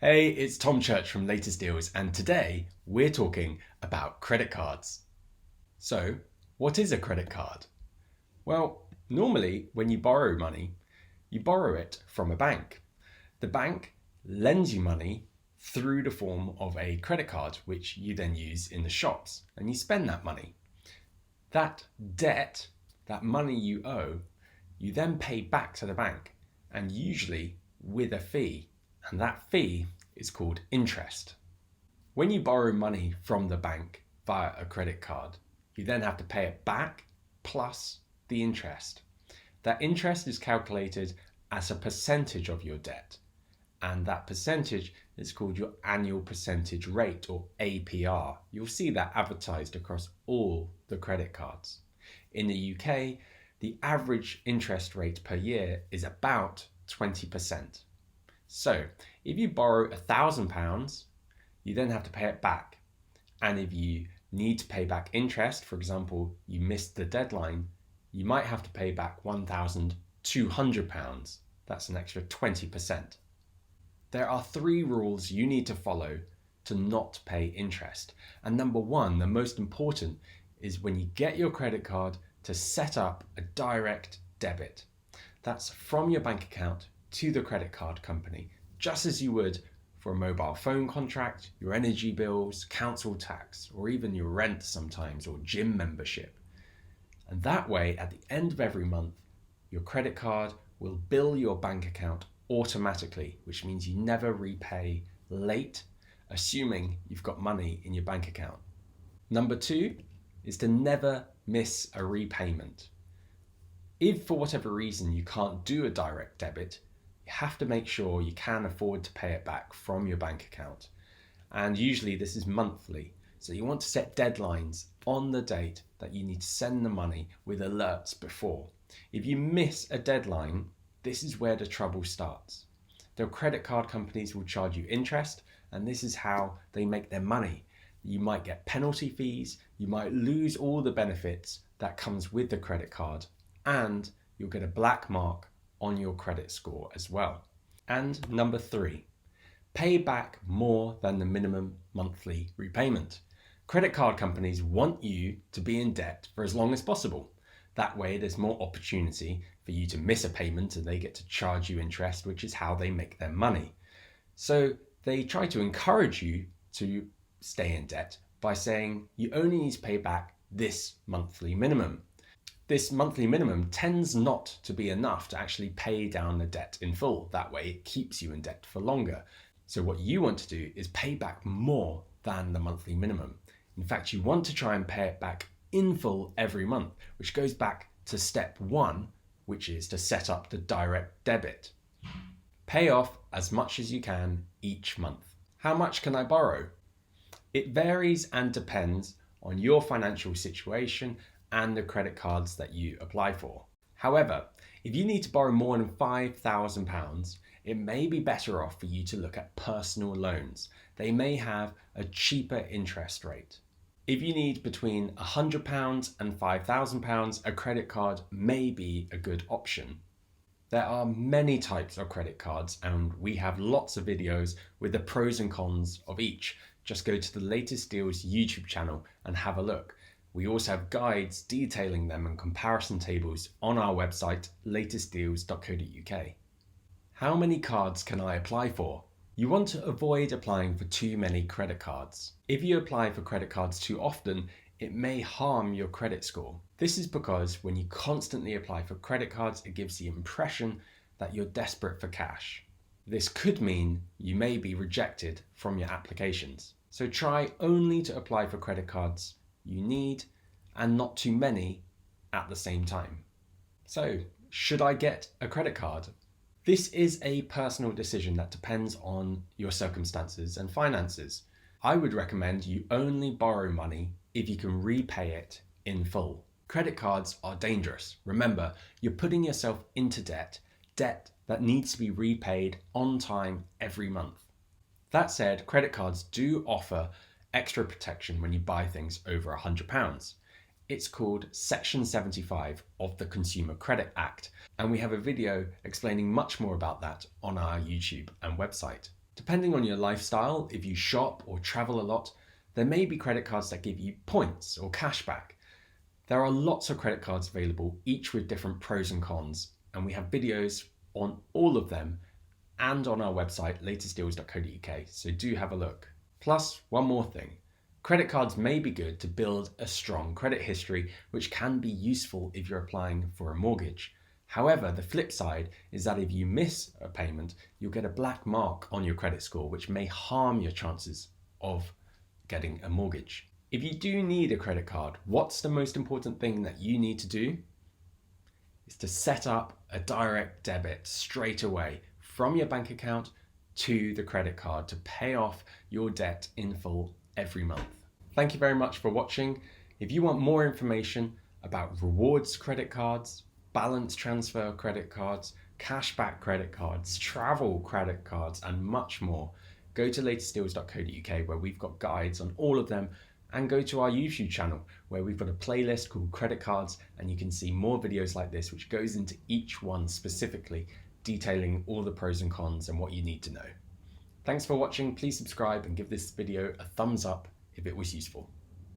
Hey, it's Tom Church from Latest Deals, and today we're talking about credit cards. So, what is a credit card? Well, normally when you borrow money, you borrow it from a bank. The bank lends you money through the form of a credit card, which you then use in the shops, and you spend that money. That debt, that money you owe, you then pay back to the bank, and usually with a fee, and that fee is called interest. When you borrow money from the bank via a credit card, you then have to pay it back plus the interest. That interest is calculated as a percentage of your debt, and that percentage is called your annual percentage rate, or APR. You'll see that advertised across all the credit cards. In the UK, the average interest rate per year is about 20%. So if you borrow £1,000, you then have to pay it back. And if you need to pay back interest, for example, you missed the deadline, you might have to pay back £1,200. That's an extra 20%. There are 3 rules you need to follow to not pay interest. And number 1, the most important, is when you get your credit card to set up a direct debit. That's from your bank account to the credit card company, just as you would for a mobile phone contract, your energy bills, council tax, or even your rent sometimes, or gym membership. And that way, at the end of every month, your credit card will bill your bank account automatically, which means you never repay late, assuming you've got money in your bank account. Number 2 is to never miss a repayment. If for whatever reason you can't do a direct debit, you have to make sure you can afford to pay it back from your bank account. And usually this is monthly. So you want to set deadlines on the date that you need to send the money with alerts before. If you miss a deadline, this is where the trouble starts. The credit card companies will charge you interest, and this is how they make their money. You might get penalty fees, you might lose all the benefits that comes with the credit card, and you'll get a black mark on your credit score as well. And number 3, pay back more than the minimum monthly repayment. Credit card companies want you to be in debt for as long as possible. That way there's more opportunity for you to miss a payment and they get to charge you interest, which is how they make their money. So they try to encourage you to stay in debt by saying you only need to pay back this monthly minimum. This monthly minimum tends not to be enough to actually pay down the debt in full. That way it keeps you in debt for longer. So what you want to do is pay back more than the monthly minimum. In fact, you want to try and pay it back in full every month, which goes back to step 1, which is to set up the direct debit. Pay off as much as you can each month. How much can I borrow? It varies and depends on your financial situation and the credit cards that you apply for. However, if you need to borrow more than £5,000, it may be better off for you to look at personal loans. They may have a cheaper interest rate. If you need between £100 and £5,000, a credit card may be a good option. There are many types of credit cards, and we have lots of videos with the pros and cons of each. Just go to the Latest Deals YouTube channel and have a look. We also have guides detailing them and comparison tables on our website, latestdeals.co.uk. How many cards can I apply for? You want to avoid applying for too many credit cards. If you apply for credit cards too often, it may harm your credit score. This is because when you constantly apply for credit cards, it gives the impression that you're desperate for cash. This could mean you may be rejected from your applications. So try only to apply for credit cards you need and not too many at the same time. So, should I get a credit card? This is a personal decision that depends on your circumstances and finances. I would recommend you only borrow money if you can repay it in full. Credit cards are dangerous. Remember, you're putting yourself into debt that needs to be repaid on time every month. That said, credit cards do offer extra protection when you buy things over £100. It's called Section 75 of the Consumer Credit Act, and we have a video explaining much more about that on our YouTube and website. Depending on your lifestyle, if you shop or travel a lot, there may be credit cards that give you points or cash back. There are lots of credit cards available, each with different pros and cons, and we have videos on all of them and on our website, latestdeals.co.uk, so do have a look. Plus, one more thing. Credit cards may be good to build a strong credit history, which can be useful if you're applying for a mortgage. However, the flip side is that if you miss a payment, you'll get a black mark on your credit score, which may harm your chances of getting a mortgage. If you do need a credit card, what's the most important thing that you need to do? Is to set up a direct debit straight away from your bank account to the credit card to pay off your debt in full every month. Thank you very much for watching. If you want more information about rewards credit cards, balance transfer credit cards, cashback credit cards, travel credit cards, and much more, go to latestdeals.co.uk where we've got guides on all of them, and go to our YouTube channel where we've got a playlist called Credit Cards, and you can see more videos like this which goes into each one specifically, detailing all the pros and cons and what you need to know. Thanks for watching. Please subscribe and give this video a thumbs up if it was useful.